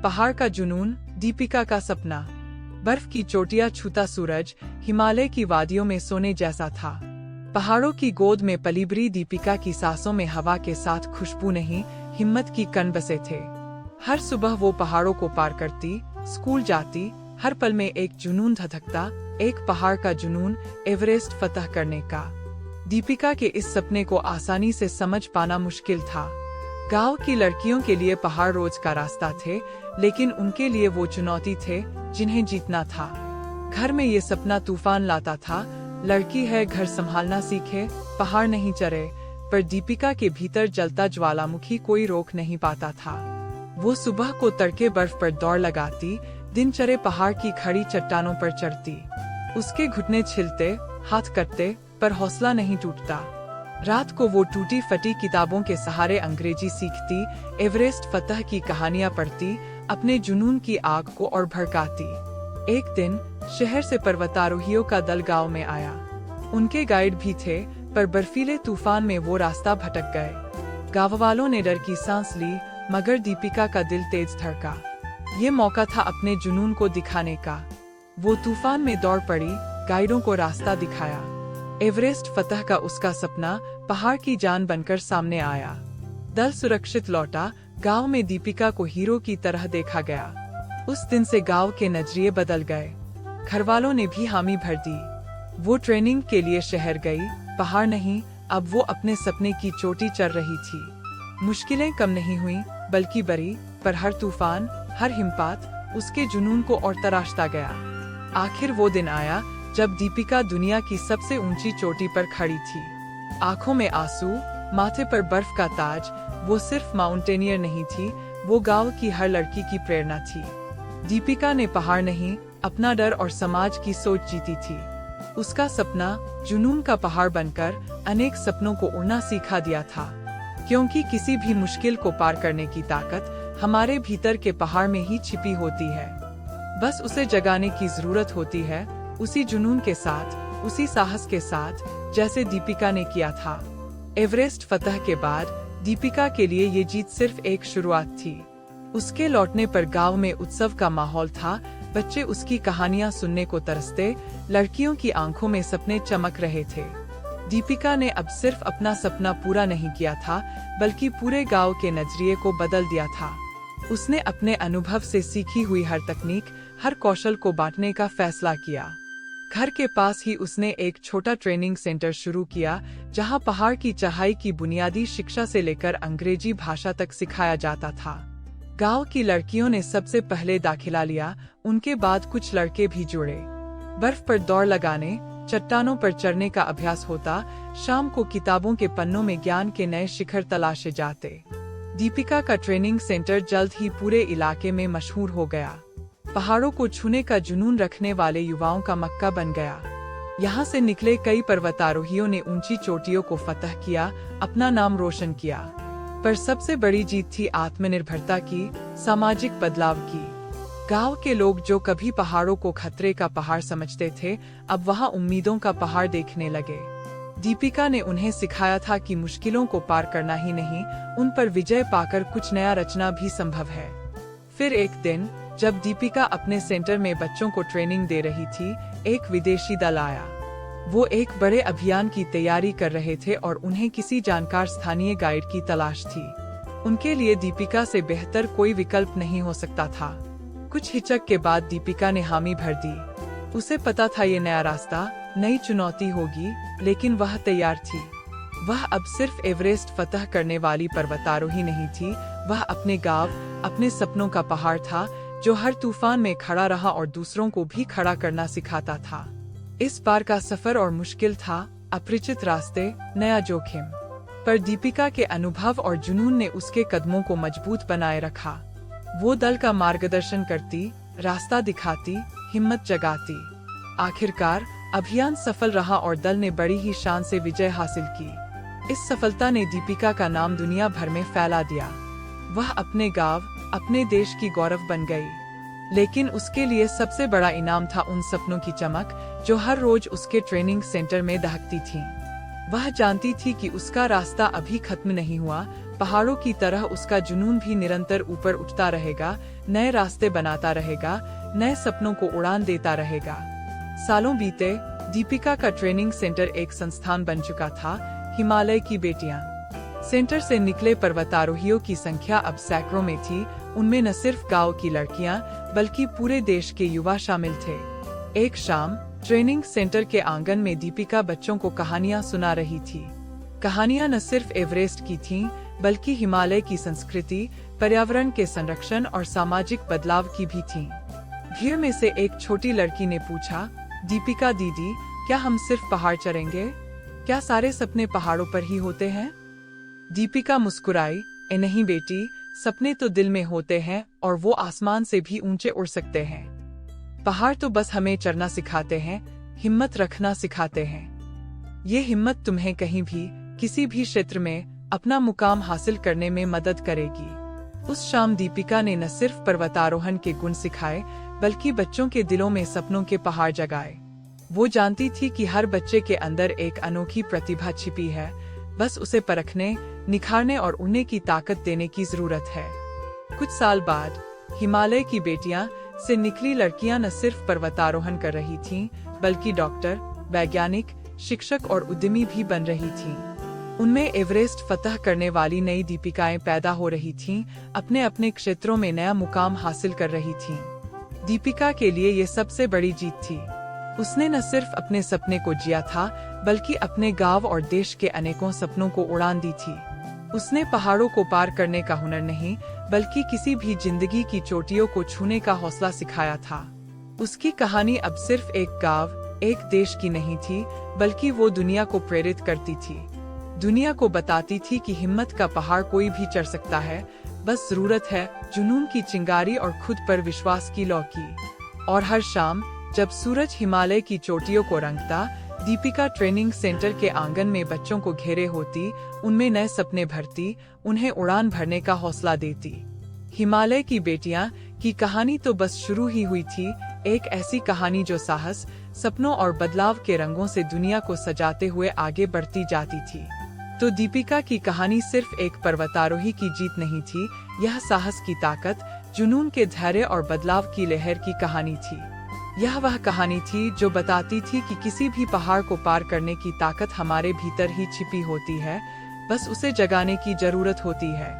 पहाड़ का जुनून, दीपिका का सपना। बर्फ की चोटियां छूता सूरज हिमालय की वादियों में सोने जैसा था। पहाड़ों की गोद में पलीबरी दीपिका की सांसों में हवा के साथ खुशबू नहीं, हिम्मत की कण बसे थे। हर सुबह वो पहाड़ों को पार करती, स्कूल जाती, हर पल में एक जुनून धधकता, एक पहाड़ का जुनून, एवरेस्ट फतह करने का। दीपिका के इस सपने को आसानी से समझ पाना मुश्किल था। गांव की लड़कियों के लिए पहाड़ रोज का रास्ता थे, लेकिन उनके लिए वो चुनौती थे जिन्हें जीतना था। घर में ये सपना तूफान लाता था, लड़की है घर संभालना सीखे, पहाड़ नहीं चढ़े, पर दीपिका के भीतर जलता ज्वालामुखी कोई रोक नहीं पाता था। वो सुबह को तड़के बर्फ पर दौड़ लगाती, दिन चढ़े पहाड़ की खड़ी चट्टानों पर चढ़ती। उसके घुटने छिलते, हाथ कटते, पर हौसला नहीं टूटता। रात को वो टूटी फटी किताबों के सहारे अंग्रेजी सीखती, एवरेस्ट फतह की कहानियां पढ़ती, अपने जुनून की आग को और भड़काती। एक दिन शहर से पर्वतारोहियों का दल गांव में आया। उनके गाइड भी थे, पर बर्फीले तूफान में वो रास्ता भटक गए। गांव वालों ने डर की सांस ली, मगर दीपिका का दिल तेज धड़का। ये मौका था अपने जुनून को दिखाने का। वो तूफान में दौड़ पड़ी, गाइडों को रास्ता दिखाया। एवरेस्ट फतह का उसका सपना पहाड़ की जान बनकर सामने आया। दल सुरक्षित लौटा, गांव में दीपिका को हीरो की तरह देखा गया। उस दिन से गांव के नजरिए बदल गए। घरवालों ने भी हामी भर दी। वो ट्रेनिंग के लिए शहर गई, पहाड़ नहीं, अब वो अपने सपने की चोटी चढ़ रही थी। मुश्किलें कम नहीं हुई, बल्कि बढ़ी, पर हर तूफान, हर हिमपात उसके जुनून को और तराशता गया। आखिर वो दिन आया जब दीपिका दुनिया की सबसे ऊंची चोटी पर खड़ी थी। आंखों में आंसू, माथे पर बर्फ का ताज। वो सिर्फ माउंटेनियर नहीं थी, वो गांव की हर लड़की की प्रेरणा थी। दीपिका ने पहाड़ नहीं, अपना डर और समाज की सोच जीती थी। उसका सपना जुनून का पहाड़ बनकर अनेक सपनों को उड़ना सिखा दिया था। क्योंकि किसी भी मुश्किल को पार करने की ताकत हमारे भीतर के पहाड़ में ही छिपी होती है। बस उसे जगाने की जरूरत होती है, उसी जुनून के साथ, उसी साहस के साथ, जैसे दीपिका ने किया था। एवरेस्ट फतह के बाद दीपिका के लिए ये जीत सिर्फ एक शुरुआत थी। उसके लौटने पर गांव में उत्सव का माहौल था। बच्चे उसकी कहानियां सुनने को तरसते, लड़कियों की आंखों में सपने चमक रहे थे। दीपिका ने अब सिर्फ अपना सपना पूरा नहीं किया था, बल्कि पूरे गांव के नजरिए को बदल दिया था। उसने अपने अनुभव से सीखी हुई हर तकनीक, हर कौशल को बांटने का फैसला किया। घर के पास ही उसने एक छोटा ट्रेनिंग सेंटर शुरू किया, जहां पहाड़ की चढ़ाई की बुनियादी शिक्षा से लेकर अंग्रेजी भाषा तक सिखाया जाता था। गांव की लड़कियों ने सबसे पहले दाखिला लिया, उनके बाद कुछ लड़के भी जुड़े। बर्फ पर दौड़ लगाने, चट्टानों पर चढ़ने का अभ्यास होता, शाम को किताबों के पन्नों में ज्ञान के नए शिखर तलाशे जाते। दीपिका का ट्रेनिंग सेंटर जल्द ही पूरे इलाके में मशहूर हो गया। पहाड़ों को छूने का जुनून रखने वाले युवाओं का मक्का बन गया। यहाँ से निकले कई पर्वतारोहियों ने ऊंची चोटियों को फतह किया, अपना नाम रोशन किया। पर सबसे बड़ी जीत थी आत्मनिर्भरता की, सामाजिक बदलाव की। गांव के लोग जो कभी पहाड़ों को खतरे का पहाड़ समझते थे, अब वहाँ उम्मीदों का पहाड़ देखने लगे। दीपिका ने उन्हें सिखाया था कि मुश्किलों को पार करना ही नहीं, उन पर विजय पाकर कुछ नया रचना भी संभव है। फिर एक दिन जब दीपिका अपने सेंटर में बच्चों को ट्रेनिंग दे रही थी, एक विदेशी दल आया। वो एक बड़े अभियान की तैयारी कर रहे थे और उन्हें किसी जानकार स्थानीय गाइड की तलाश थी। उनके लिए दीपिका से बेहतर कोई विकल्प नहीं हो सकता था। कुछ हिचक के बाद दीपिका ने हामी भर दी। उसे पता था ये नया रास्ता, नई चुनौती होगी, लेकिन वह तैयार थी। वह अब सिर्फ एवरेस्ट फतह करने वाली पर्वतारोही नहीं थी, वह अपने गांव, अपने सपनों का पहाड़ था, जो हर तूफान में खड़ा रहा और दूसरों को भी खड़ा करना सिखाता था। इस बार का सफर और मुश्किल था, अपरिचित रास्ते, नया जोखिम। पर दीपिका के अनुभव और जुनून ने उसके कदमों को मजबूत बनाए रखा। वो दल का मार्गदर्शन करती, रास्ता दिखाती, हिम्मत जगाती। आखिरकार अभियान सफल रहा और दल ने बड़ी ही शान से विजय हासिल की। इस सफलता ने दीपिका का नाम दुनिया भर में फैला दिया। वह अपने गांव, अपने देश की गौरव बन गई। लेकिन उसके लिए सबसे बड़ा इनाम था उन सपनों की चमक जो हर रोज उसके ट्रेनिंग सेंटर में दहकती थीं। वह जानती थी कि उसका रास्ता अभी खत्म नहीं हुआ, पहाड़ों की तरह उसका जुनून भी निरंतर ऊपर उठता रहेगा, नए रास्ते बनाता रहेगा, नए सपनों को उड़ान देता रहेगा। सालों बीते, दीपिका का ट्रेनिंग सेंटर एक संस्थान बन चुका था, हिमालय की बेटियां। सेंटर से निकले पर्वतारोहियों की संख्या अब सैकड़ों में थी। उनमें न सिर्फ गांव की लड़कियां, बल्कि पूरे देश के युवा शामिल थे। एक शाम ट्रेनिंग सेंटर के आंगन में दीपिका बच्चों को कहानियां सुना रही थी। कहानियां न सिर्फ एवरेस्ट की थीं, बल्कि हिमालय की संस्कृति, पर्यावरण के संरक्षण और सामाजिक बदलाव की भी थीं। भीड़ में से एक छोटी लड़की ने पूछा, दीपिका दीदी, क्या हम सिर्फ पहाड़ चढ़ेंगे? क्या सारे सपने पहाड़ों पर ही होते हैं? दीपिका मुस्कुराई, ए नहीं बेटी, सपने तो दिल में होते हैं और वो आसमान से भी ऊंचे उड़ सकते हैं। पहाड़ तो बस हमें चढ़ना सिखाते हैं, हिम्मत रखना सिखाते हैं। ये हिम्मत तुम्हें कहीं भी, किसी भी क्षेत्र में अपना मुकाम हासिल करने में मदद करेगी। उस शाम दीपिका ने न सिर्फ पर्वतारोहण के गुण सिखाए, बल्कि बच्चों के दिलों में सपनों के पहाड़ जगाए। वो जानती थी कि हर बच्चे के अंदर एक अनोखी प्रतिभा छिपी है, बस उसे परखने, निखारने और उड़ने की ताकत देने की जरूरत है। कुछ साल बाद हिमालय की बेटियां से निकली लड़कियां न सिर्फ पर्वतारोहण कर रही थीं, बल्कि डॉक्टर, वैज्ञानिक, शिक्षक और उद्यमी भी बन रही थीं। उनमें एवरेस्ट फतह करने वाली नई दीपिकाएं पैदा हो रही थीं, अपने अपने क्षेत्रों में नया मुकाम हासिल कर रही थीं। दीपिका के लिए ये सबसे बड़ी जीत थी। उसने न सिर्फ अपने सपने को जिया था, बल्कि अपने गांव और देश के अनेकों सपनों को उड़ान दी थी। उसने पहाड़ों को पार करने का हुनर नहीं, बल्कि किसी भी जिंदगी की चोटियों को छूने का हौसला सिखाया था। उसकी कहानी अब सिर्फ एक गांव, एक देश की नहीं थी, बल्कि वो दुनिया को प्रेरित करती थी। दुनिया को बताती थी कि हिम्मत का पहाड़ कोई भी चढ़ सकता है, बस जरूरत है जुनून की चिंगारी और खुद पर विश्वास की लौ की। और हर शाम जब सूरज हिमालय की चोटियों को रंगता, दीपिका ट्रेनिंग सेंटर के आंगन में बच्चों को घेरे होती, उनमें नए सपने भरती, उन्हें उड़ान भरने का हौसला देती। हिमालय की बेटियां की कहानी तो बस शुरू ही हुई थी, एक ऐसी कहानी जो साहस, सपनों और बदलाव के रंगों से दुनिया को सजाते हुए आगे बढ़ती जाती थी। तो दीपिका की कहानी सिर्फ एक पर्वतारोही की जीत नहीं थी, यह साहस की ताकत, जुनून के धैर्य और बदलाव की लहर की कहानी थी। यह वह कहानी थी जो बताती थी कि किसी भी पहाड़ को पार करने की ताकत हमारे भीतर ही छिपी होती है, बस उसे जगाने की जरूरत होती है।